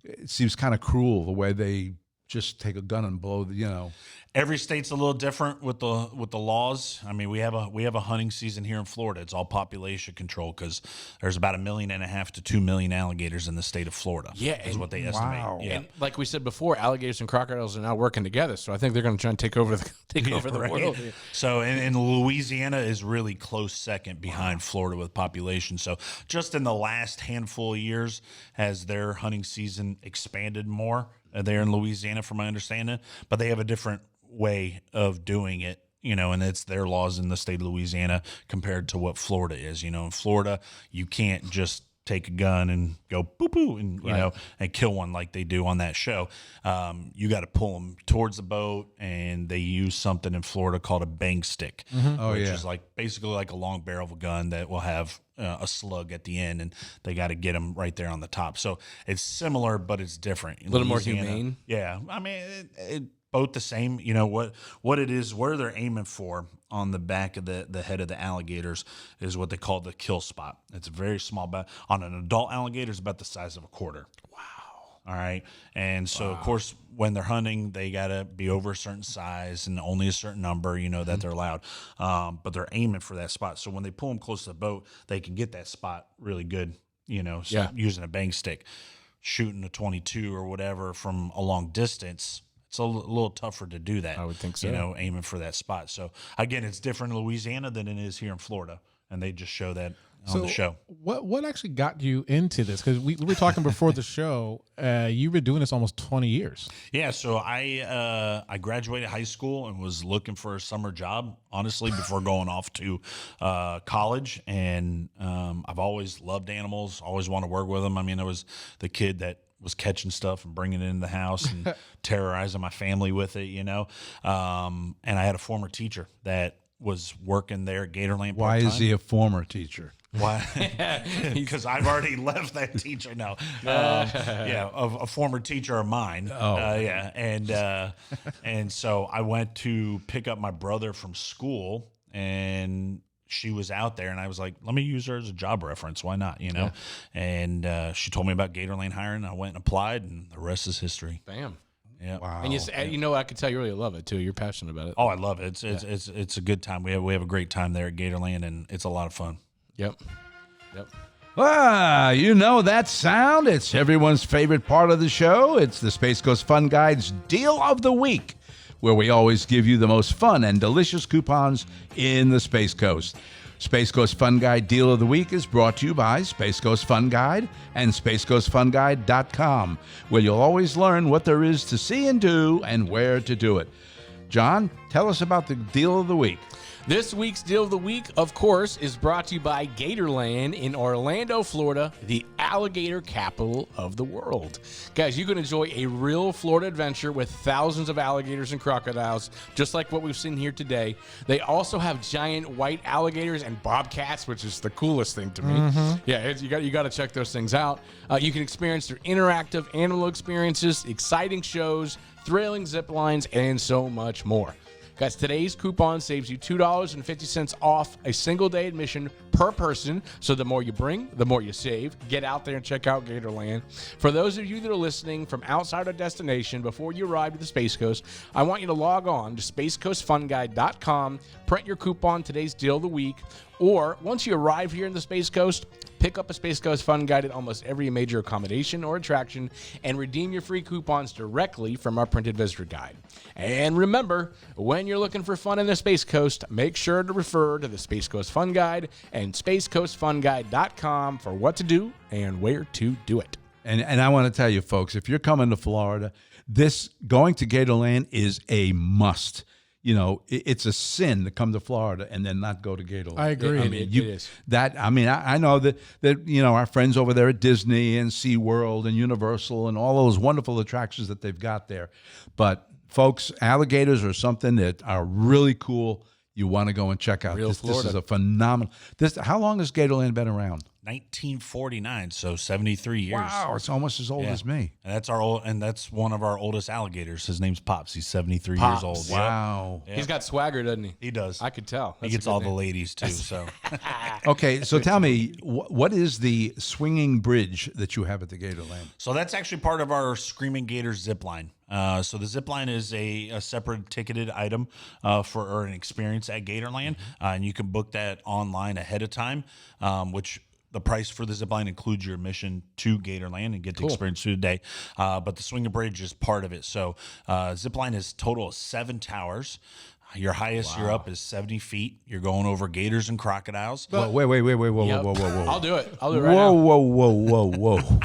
it seems kind of cruel the way they just take a gun and blow the. Every state's a little different with the laws. I mean, we have a hunting season here in Florida. It's all population control because there's about 1.5 million to 2 million alligators in the state of Florida. Yeah, is and- what they estimate. Wow. Yeah. And like we said before, alligators and crocodiles are now working together, so I think they're going to try and take over the Right. world. So, and Louisiana is really close second behind Florida with population. So, just in the last handful of years, has their hunting season expanded more there in Louisiana, from my understanding. But they have a different way of doing it, and it's their laws in the state of Louisiana compared to what Florida is. In Florida, you can't just take a gun and go boo boo and and kill one like they do on that show. You got to pull them towards the boat, and they use something in Florida called a bang stick, which is like basically like a long barrel of a gun that will have a slug at the end, and they got to get them right there on the top. So it's similar, but it's different. A little more humane. Yeah, I mean, it both the same. What it is, where they're aiming for on the back of the head of the alligators is what they call the kill spot. It's a very small, on an adult alligator, it's about the size of a quarter. Wow. All right. And so, of course, when they're hunting, they got to be over a certain size and only a certain number, that they're allowed. But they're aiming for that spot. So when they pull them close to the boat, they can get that spot really good, using a bang stick. Shooting a 22 or whatever from a long distance, it's a little tougher to do that. I would think so. You know, aiming for that spot. So again, it's different in Louisiana than it is here in Florida, and they just show that on the show. What actually got you into this? Because we were talking before the show. You've been doing this almost 20 years. Yeah, so I graduated high school and was looking for a summer job, honestly, before going off to college. And I've always loved animals, always want to work with them. I mean, I was the kid that was catching stuff and bringing it in the house and terrorizing my family with it, you know. And I had a former teacher that was working there at Gatorland. Why part-time. is he a former teacher? Why? Because I've already left that teacher now. A former teacher of mine. And so I went to pick up my brother from school, and she was out there, and I was like, let me use her as a job reference. Why not? You know? Yeah. And she told me about Gatorland hiring. I went and applied, and the rest is history. Bam. Yeah. Wow. And you know, I could tell you really love it too. You're passionate about it. Oh, I love it. It's a good time. We have a great time there at Gatorland, and it's a lot of fun. Yep. Ah, you know that sound? It's everyone's favorite part of the show. It's the Space Coast Fun Guide's Deal of the Week, where we always give you the most fun and delicious coupons in the Space Coast. Space Coast Fun Guide Deal of the Week is brought to you by Space Coast Fun Guide and SpaceCoastFunGuide.com, where you'll always learn what there is to see and do and where to do it. John, tell us about the Deal of the Week. This week's Deal of the Week, of course, is brought to you by Gatorland in Orlando, Florida, the alligator capital of the world. Guys, you can enjoy a real Florida adventure with thousands of alligators and crocodiles, just like what we've seen here today. They also have giant white alligators and bobcats, which is the coolest thing to me. Yeah, you got to check those things out. You can experience their interactive animal experiences, exciting shows, thrilling zip lines, and so much more. Guys, today's coupon saves you $2.50 off a single day admission per person. So the more you bring, the more you save. Get out there and check out Gatorland. For those of you that are listening from outside our destination before you arrive to the Space Coast, I want you to log on to SpaceCoastFunGuide.com, print your coupon, today's Deal of the Week, or once you arrive here in the Space Coast, pick up a Space Coast Fun Guide at almost every major accommodation or attraction and redeem your free coupons directly from our printed visitor guide. And remember, when you're looking for fun in the Space Coast, make sure to refer to the Space Coast Fun Guide and SpaceCoastFunGuide.com for what to do and where to do it. And I want to tell you, folks, if you're coming to Florida, going to Gatorland is a must. You know, it's a sin to come to Florida and then not go to Gatorland. I agree. I mean, it is. I know that you know, our friends over there at Disney and SeaWorld and Universal and all those wonderful attractions that they've got there. But folks, alligators are something that are really cool. You want to go and check out. This is a phenomenal. How long has Gatorland been around? 1949, so 73 years. Wow, it's almost as old as me. And that's one of our oldest alligators. His name's Pops. He's 73 years old. Wow. Yep. He's got swagger, doesn't he? He does. I could tell. He gets all the ladies too. So Okay, so tell me, what is the swinging bridge that you have at the Gatorland? So that's actually part of our Screaming Gators zip line. So the zip line is a separate ticketed item for an experience at Gatorland, and you can book that online ahead of time, which the price for the zip line includes your admission to Gatorland and get to experience through the day. But the swinging bridge is part of it. So zip line is total of 7 towers. Your highest you're up is 70 feet. You're going over gators and crocodiles. Whoa, wait, whoa. I'll do it. I'll do it right now. Whoa.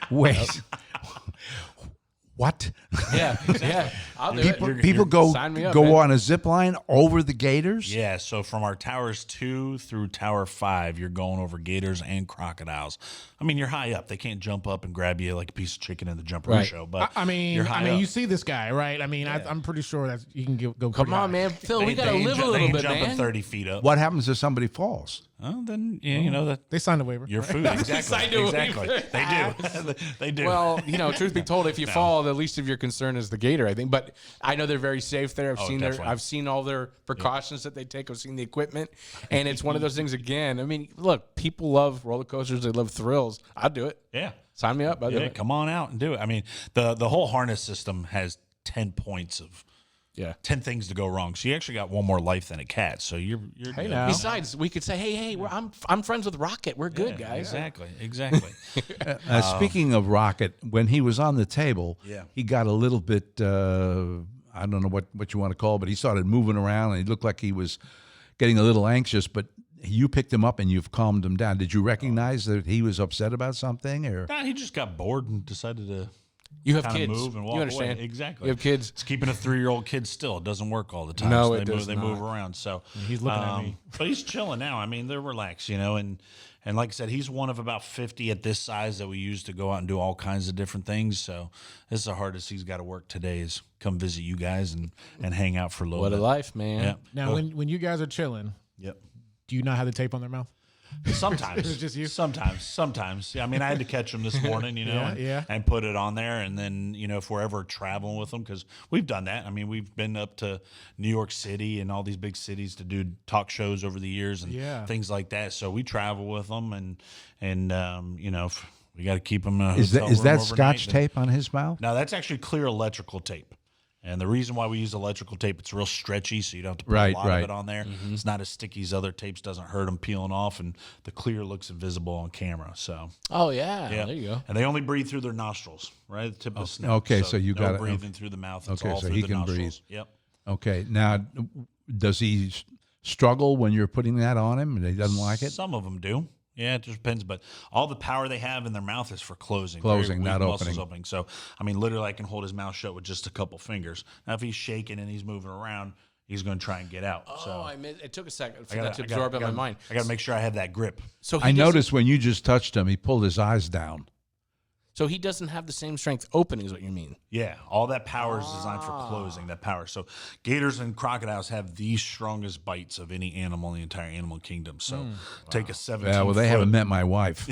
Wait. What? Yeah. I'll do it. People go Sign me up, go man. on a zip line over the gators? Yeah, so from our towers 2 through tower 5, you're going over gators and crocodiles. I mean, you're high up. They can't jump up and grab you like a piece of chicken in the jump rope show. But I mean, you're high up. you see this guy, right? I mean, I'm pretty sure that you can go. Come pretty on, high. man. Phil, we got to They live a ain't little bit, jumping man. 30 feet up. What happens if somebody falls? Well, then you know that They signed a waiver. your food. Exactly. Signed a Exactly. waiver. They do. They do. Well, you know, truth be told, if you fall, the least of your concern is the gator, I think. But I know they're very safe there. Definitely. I've seen all their precautions that they take. I've seen the equipment, and it's one of those things. Again, I mean, look, people love roller coasters. They love thrills. I'd do it. yeah. Sign me up. I'll do Yeah, it. come on out and do it. I mean, the whole harness system has 10 points of Yeah. 10 things to go wrong. So you actually got one more life than a cat. So you're Hey good. now. Besides, we could say, hey, I'm friends with Rocket. We're good, Yeah, guys. Exactly. Speaking of Rocket, when he was on the table, Yeah. he got a little bit, I don't know what you want to call it, but he started moving around and he looked like he was getting a little anxious, but you picked him up and you've calmed him down. Did you recognize that he was upset about something? Or Nah, he just got bored and decided to You have kind kids. of move and walk You understand? away. Exactly. You have kids. It's keeping a 3-year-old kid still. It doesn't work all the time. No, So it does They not. move around. So He's looking at me. But he's chilling now. I mean, they're relaxed, and like I said, he's one of about 50 at this size that we use to go out and do all kinds of different things. So this is the hardest he's got to work today is come visit you guys and hang out for a little What bit. a life, man. Yeah. Now, when you guys are chilling, Yep. do you not have the tape on their mouth? Sometimes. It's just you? Sometimes. Yeah, I mean, I had to catch them this morning, and put it on there. And then, if we're ever traveling with them, because we've done that. I mean, we've been up to New York City and all these big cities to do talk shows over the years and things like that. So we travel with them and if we got to keep them in a is hotel that room overnight, Scotch then- tape on his mouth? Now, that's actually clear electrical tape. And the reason why we use electrical tape, it's real stretchy, so you don't have to put Right, a lot right. of it on there. It's not as sticky as other tapes, doesn't hurt them peeling off, and the clear looks invisible on camera. So, Oh, yeah. yeah. There you go. And they only breathe through their nostrils, right? The tip of the snout. okay, so you no got it. breathing through the mouth. It's Okay, all so through he the can nostrils. breathe. Yep. Okay, now, does he struggle when you're putting that on him and he doesn't like it? Some of them do. Yeah, it just depends. But all the power they have in their mouth is for closing. Closing, Very weak not muscles opening. So, I mean, literally, I can hold his mouth shut with just a couple fingers. Now, if he's shaking and he's moving around, he's going to try and get out. So It took a second for I that gotta- to I gotta- absorb I in my gotta- mind. I got to make sure I have that grip. So I noticed when you just touched him, he pulled his eyes down. So he doesn't have the same strength opening, is what you mean? Yeah, all that power is designed for closing. That power. So gators and crocodiles have the strongest bites of any animal in the entire animal kingdom. So take a 17. Yeah, well, they haven't met my wife.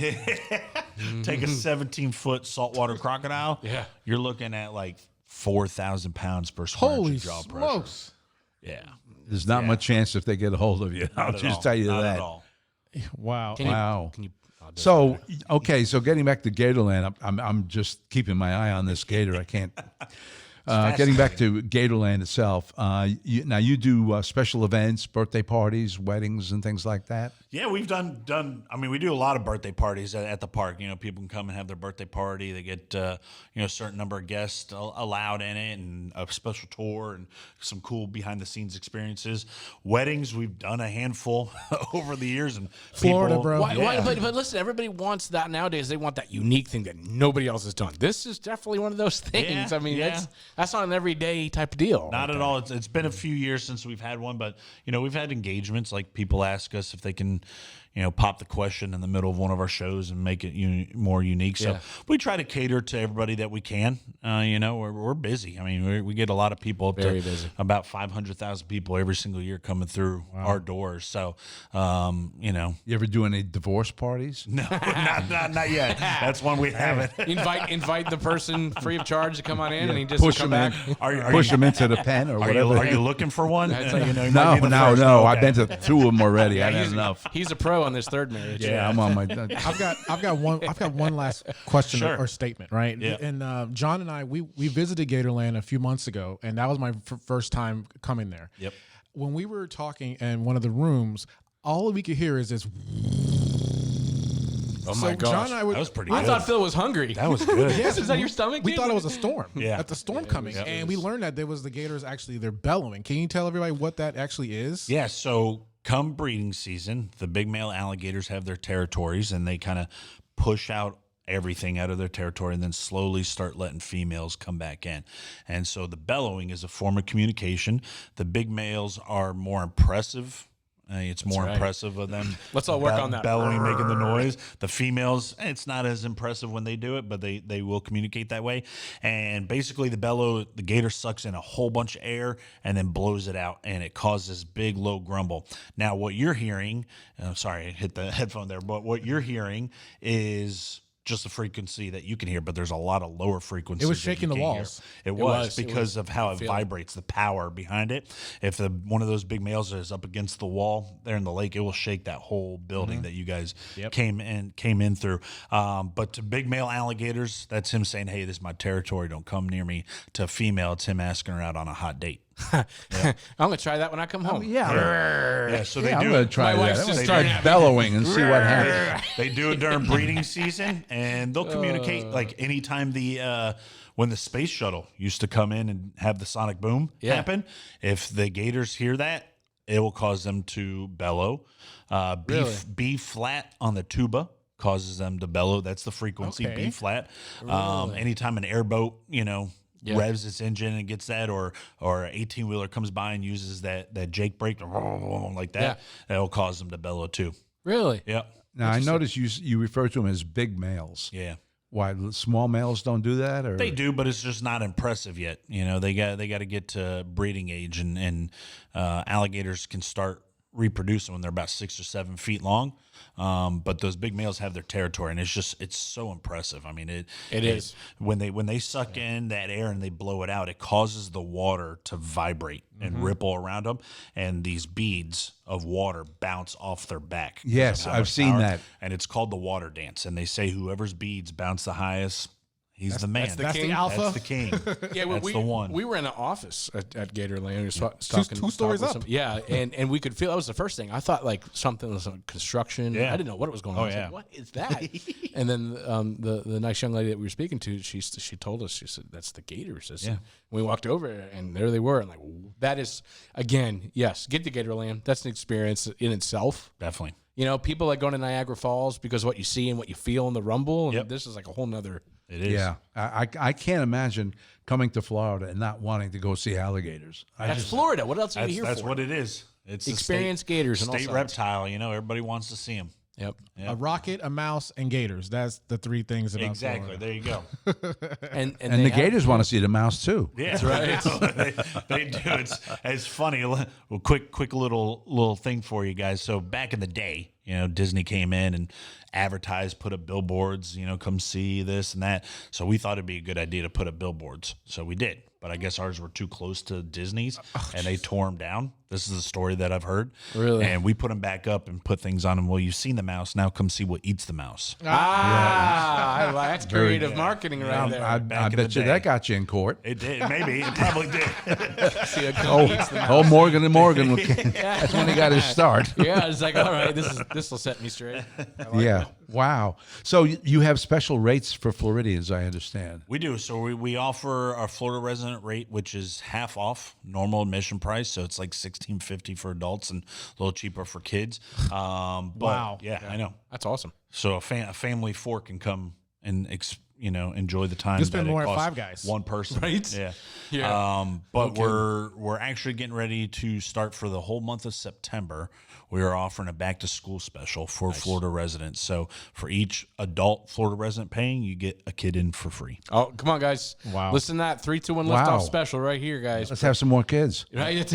Take a 17-foot saltwater crocodile. Yeah. You're looking at like 4,000 pounds per square Holy inch of jaw pressure. smokes. Yeah, There's not much chance if they get a hold of you. I'll Not at just all. tell you Not that. At all. Wow. Wow. Can you? So so getting back to Gatorland, I'm just keeping my eye on this gator. I can't. Getting back to Gatorland itself, now you do special events, birthday parties, weddings, and things like that. Yeah, we've done. I mean, we do a lot of birthday parties at the park. People can come and have their birthday party. They get a certain number of guests allowed in it, and a special tour, and some cool behind the scenes experiences. Weddings, we've done a handful over the years, and Florida, people, bro. Why, but listen, everybody wants that nowadays. They want that unique thing that nobody else has done. This is definitely one of those things. Yeah, I mean, yeah. that's not an everyday type of deal. Not at all. It's been a few years since we've had one, but we've had engagements. Like people ask us if they can, pop the question in the middle of one of our shows and make it more unique. So Yeah. we try to cater to everybody that we can. We're busy. I mean, we get a lot of people. Very busy. About 500,000 people every single year coming through our doors. So, You ever do any divorce parties? no, not yet. That's one we haven't. invite the person free of charge to come on in, and he just Push come them back. in, Are push you, them into the pen or are whatever. you, are you looking for one? That's like- You might No, be the no, first. no. Okay. I've been to 2 of them already. I've had enough. He's a pro on this third marriage. Yeah, I'm on my. I've got one last question Sure. or statement, right? Yeah. And John and I we visited Gatorland a few months ago, and that was my first time coming there. Yep. When we were talking in one of the rooms, all we could hear is this. Oh So my gosh. John and I, That was pretty I good. thought Phil was hungry. That was good. Is that your stomach? we dude? thought it was a storm. Yeah. At the storm coming, Yeah, it and we was- learned that there was the gators actually they're bellowing. Can you tell everybody what that actually is? Yeah, so come breeding season, the big male alligators have their territories, and they kind of push out everything out of their territory and then slowly start letting females come back in. And so the bellowing is a form of communication. The big males are more impressive. It's more right. impressive of them. Let's all work on that. Bellowing, making the noise. The females, it's not as impressive when they do it, but they will communicate that way. And basically, the gator sucks in a whole bunch of air and then blows it out, and it causes big low grumble. Now, what you're hearing, I'm sorry, I hit the headphone there, but what you're hearing is just the frequency that you can hear, but there's a lot of lower frequencies. It was that you shaking the can't hear. walls. It was. was It because was. of how it Feel it. vibrates, the power behind it. If one of those big males is up against the wall there in the lake, it will shake that whole building that you guys came in through. But to big male alligators, that's him saying, "Hey, this is my territory. Don't come near me." To female, it's him asking her out on a hot date. I'm gonna try that when I come home. Yeah, so they I'm do going it. to try My that. wife's I'm just going to staring start at me. bellowing and see what happens. They do it during breeding season, and they'll communicate like anytime when the space shuttle used to come in and have the sonic boom happen. If the gators hear that, it will cause them to bellow. B flat on the tuba causes them to bellow. That's the frequency. Okay. B flat. Anytime an airboat, revs its engine and gets that, or an 18-wheeler comes by and uses that Jake brake like that, that'll cause them to bellow too. Really? Yeah. Now, I noticed you refer to them as big males. Yeah. Why, small males don't do that? Or They do, but it's just not impressive yet. They got to get to breeding age, and alligators can start reproducing when they're about 6 or 7 feet long. But those big males have their territory, and it's so impressive. I mean, it is. When they suck in that air and they blow it out, it causes the water to vibrate and ripple around them, and these beads of water bounce off their back. Yes, I've seen that. And it's called the water dance. And they say whoever's beads bounce the highest, he's the man. that's the king? alpha? That's the king. Yeah, well, that's the one. We were in an office at Gatorland. We were two stories up. Yeah, and we could feel that was the first thing. I thought like something was on construction. Yeah. I didn't know what was going on. I was like, what is that? And then the nice young lady that we were speaking to, she told us, she said, that's the gators. Yeah. We walked over and there they were. And like, that is, again, yes, get to Gatorland. That's an experience in itself. Definitely. People like going to Niagara Falls because what you see and what you feel in the rumble. And this is like a whole nother. It is. Yeah, I can't imagine coming to Florida and not wanting to go see alligators. That's Florida. What else are you here That's for? what it is. It's the Experience gators and all state sides. reptile. Everybody wants to see them. Yep. A rocket, a mouse, and gators. That's the three things about Exactly. Florida. There you go. And And the gators want to see the mouse too. Yeah, that's right. they do. It's funny. Well, quick little thing for you guys. So back in the day, Disney came in and advertised, put up billboards. Come see this and that. So we thought it'd be a good idea to put up billboards. So we did. But I guess ours were too close to Disney's, and they tore them down. This is a story that I've heard. Really? And we put them back up and put things on them. Well, you've seen the mouse. Now come see what eats the mouse. That's creative marketing right there. I Back in bet the you day. that got you in court. It did. Maybe. It probably did. See a goat eats the mouse. Oh, Morgan and Morgan. That's when he got his start. Yeah, it's like, all right, this will set me straight. Yeah. Wow. So you have special rates for Floridians, I understand. We do. So we offer our Florida resident rate, which is half off normal admission price. So it's like $16.50 for adults and a little cheaper for kids. Wow. Yeah, I know. That's awesome. So a family of 4 can come and enjoy the time. You spend that it more at costs Five Guys. One person, Right? Yeah. Yeah. But we're actually getting ready to start for the whole month of September. We are offering a back to school special for Florida residents. So for each adult Florida resident paying, you get a kid in for free. Oh, come on, guys. Wow. Listen to that 3, 2, 1 Wow. liftoff special right here, guys. Let's have some more kids. Right, it's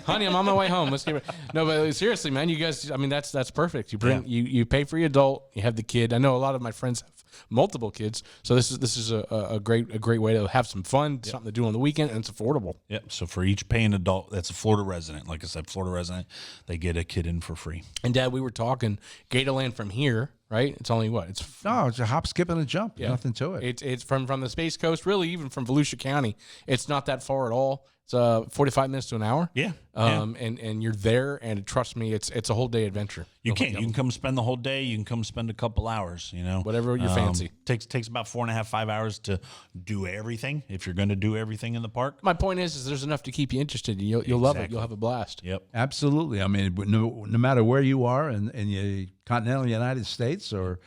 honey, I'm on my way home. Let's get no, but seriously, man, you guys. I mean, that's perfect. You bring you pay for your adult, you have the kid. I know a lot of my friends have multiple kids, so this is a great way to have some fun, something to do on the weekend, and it's affordable. Yep. So for each paying adult, that's a Florida resident. Like I said, Florida resident, they get a kid in for free. And Dad, we were talking Gatorland from here, right? It's only what? No, it's a hop, skip, and a jump. Nothing to it. It's from the Space Coast, really, even from Volusia County. It's not that far at all. It's 45 minutes to an hour. Yeah. And you're there, and trust me, it's a whole day adventure. You can come spend the whole day. You can come spend a couple hours. Whatever you fancy. Takes about 4.5, 5 hours to do everything. If you're going to do everything in the park. My point is there's enough to keep you interested. You'll love it. You'll have a blast. Yep. Absolutely. I mean, no matter where you are in the continental United States or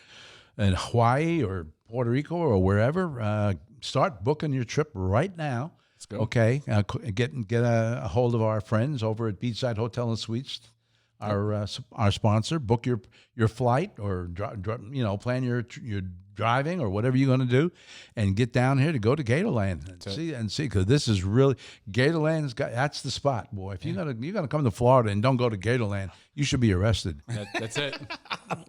in Hawaii or Puerto Rico or wherever, start booking your trip right now. Let's go. Okay. Get a hold of our friends over at Beachside Hotel and Suites, our sponsor. Book your flight or plan your driving or whatever you're going to do, and get down here to go to Gatorland and see because this is really Gatorland's that's the spot, boy. If you're gonna come to Florida and don't go to Gatorland, you should be arrested. That's it.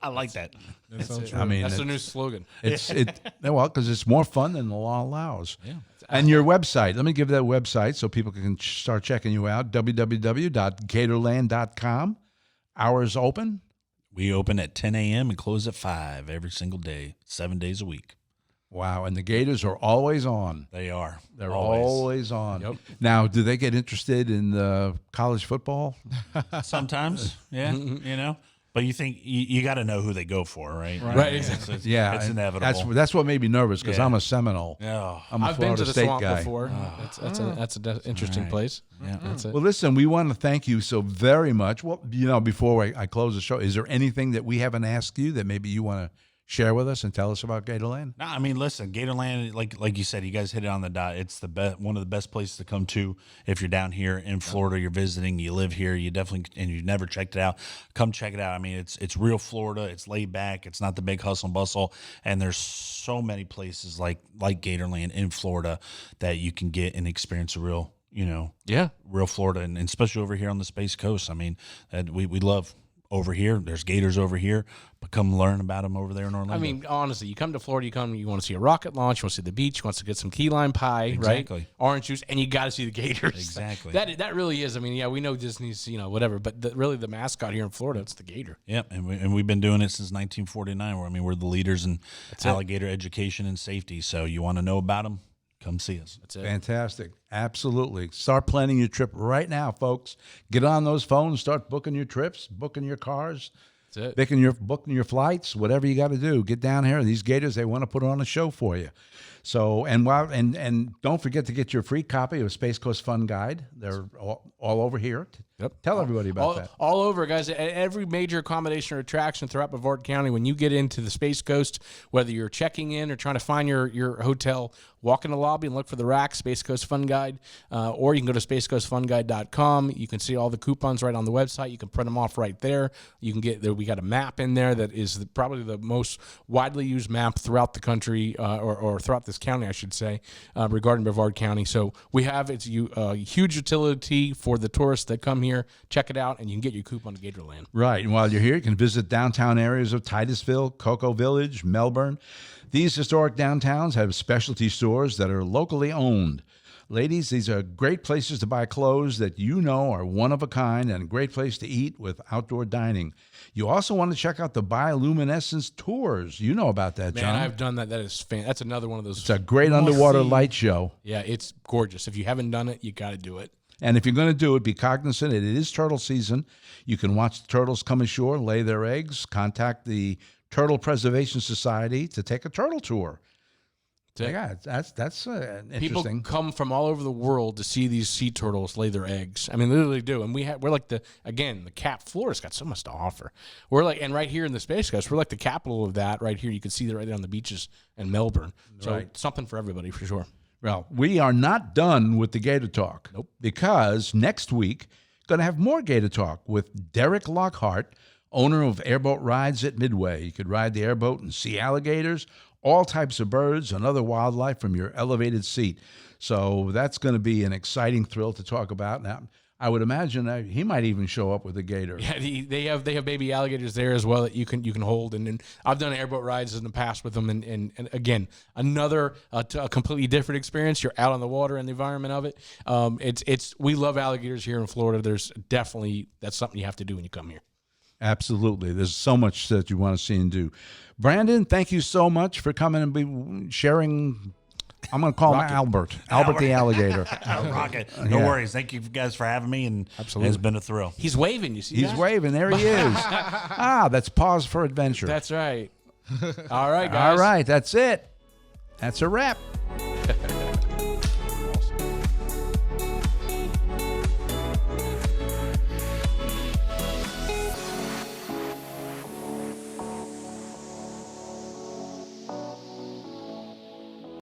I like that. That's so true. I mean, That's the new slogan. it's because it's more fun than the law allows. Yeah. And your website, let me give that website so people can start checking you out, www.gatorland.com. Hours open. We open at 10 a.m. and close at 5 every single day, 7 days a week. Wow, and the Gators are always on. They are. They're always on. Yep. Now, do they get interested in college football? Sometimes, yeah, you know. But you think you got to know who they go for, right? Right, exactly. It's and inevitable. That's what made me nervous because Yeah. I'm a Seminole. Oh. I'm a I've been Florida to the State swamp guy. before. That's an interesting place. Yeah. That's it. Well, listen, we want to thank you so very much. Well, before I close the show, is there anything that we haven't asked you that maybe you want to share with us and tell us about Gatorland? No, I mean, listen, Gatorland, like you said, you guys hit it on the dot. It's the one of the best places to come to if you're down here in Florida. You're visiting, you live here, you definitely, and you've never checked it out. Come check it out. I mean, it's real Florida. It's laid back. It's not the big hustle and bustle. And there's so many places like Gatorland in Florida that you can get and experience a real, real Florida, and especially over here on the Space Coast. I mean, we love. Over here, there's gators over here, but come learn about them over there in Orlando. I mean, honestly, you come to Florida, you want to see a rocket launch, you want to see the beach, you want to get some key lime pie, Exactly. right? Orange juice, and you got to see the gators. Exactly. That really is. I mean, yeah, we know Disney's, whatever, but really the mascot here in Florida, it's the gator. Yep, and we've been doing it since 1949. We're the leaders in alligator education and safety. So you want to know about them? Come see us. That's it. Fantastic. Absolutely. Start planning your trip right now, folks. Get on those phones, start booking your trips, booking your cars, That's it. booking your flights, whatever you got to do. Get down here. These Gators, they want to put on a show for you. So, and don't forget to get your free copy of Space Coast Fun Guide. They're all over here. Yep. Tell everybody about that. All over, guys. At every major accommodation or attraction throughout Brevard County, when you get into the Space Coast, whether you're checking in or trying to find your hotel, walk in the lobby and look for the rack, Space Coast Fun Guide, or you can go to spacecoastfunguide.com. You can see all the coupons right on the website. You can print them off right there. You can get there. We got a map in there that is probably the most widely used map throughout the country, or throughout this county, I should say, regarding Brevard County. So we have it's a huge utility for the tourists that come here. Check it out, and you can get your coupon to Gatorland. Right. And while you're here, you can visit downtown areas of Titusville, Cocoa Village, Melbourne. These historic downtowns have specialty stores that are locally owned. Ladies, these are great places to buy clothes that you know are one of a kind and a great place to eat with outdoor dining. You also want to check out the bioluminescence tours. You know about that, Man, John. I've done that. That is that's another one of those. It's a great underwater light show. Yeah, it's gorgeous. If you haven't done it, you got to do it. And if you're going to do it, be cognizant it is turtle season. You can watch the turtles come ashore, lay their eggs, contact the Turtle Preservation Society to take a turtle tour. Yeah, that's People interesting. come from all over the world to see these sea turtles lay their eggs. I mean, literally do. And we're like the Cap. Florida's got so much to offer. And right here in the Space Coast, we're like the capital of that. Right here, you can see that right there on the beaches in Melbourne. So Right. something for everybody for sure. Well, we are not done with the Gator Talk. Nope. Because next week, going to have more Gator Talk with Derek Lockhart, owner of Airboat Rides at Midway. You could ride the airboat and see alligators, all types of birds, and other wildlife from your elevated seat. So that's going to be an exciting thrill to talk about. Now, I would imagine that he might even show up with a gator. Yeah, they have baby alligators there as well that you can hold, and I've done airboat rides in the past with them, and again another a completely different experience. You're out on the water and the environment of it. We love alligators here in Florida. That's something you have to do when you come here. Absolutely. There's so much that you want to see and do. Brandon, thank you so much for coming and be sharing. I'm going to call him Albert the alligator. Rocket. No worries. Thank you guys for having me, and it's been a thrill. He's waving. You see He's that? waving. There he is. That's pause for adventure. That's right. All right, guys. All right. That's it. That's a wrap.